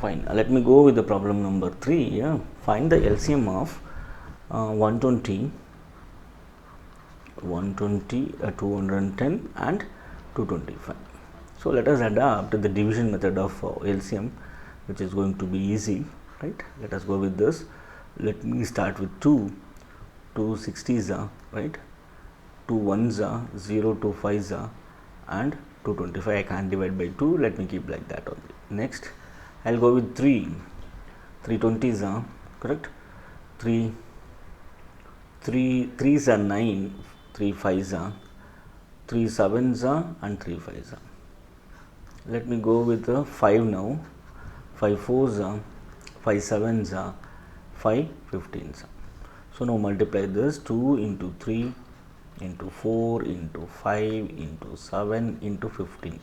Fine. Let me go with the problem number 3. Yeah. Find the LCM of 120, 210 and 225. So let us adapt the division method of LCM, which is going to be easy, right? Let us go with this. Let me start with 2 60s are, right? 2 1s are, 0 2 5s are, and 225. I can't divide by 2. Let me keep like that only. Next, I'll go with 3 20s are, correct? 3 3s are 9, 3 5s are, 3 7s are, and 3 5s are. Let me go with the 5 now. 5 4s are, 5 7s are, 5 15s are. So now multiply this. 2 into 3 into 4 into 5 into 7 into 15.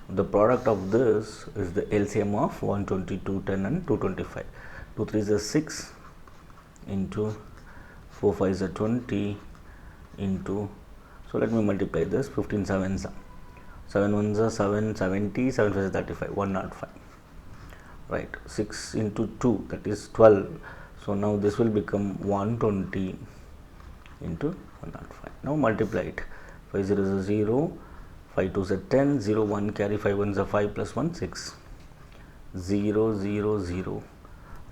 The product of this is the LCM of 120, 210 and 225. 2 3s are 6 into 4 5s are 20 into, so let me multiply this. 15 7s are, 7 1s are 7, 70, 7 5s are 35, 105. Right, 6 into 2, that is 12. So now this will become 120 into 105. Now multiply it. 5 0s are 0, 5 2s are 10, 0 1 carry, 5 1s are 5 plus 1 6, 0 0 0,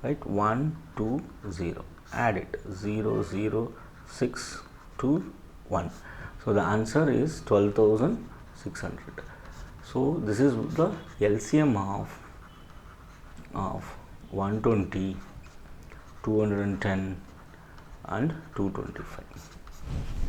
right? 1 2 0. Add it. 0 0 6 2 1. So the answer is 12,600. So this is the LCM of 120, 210 and 225.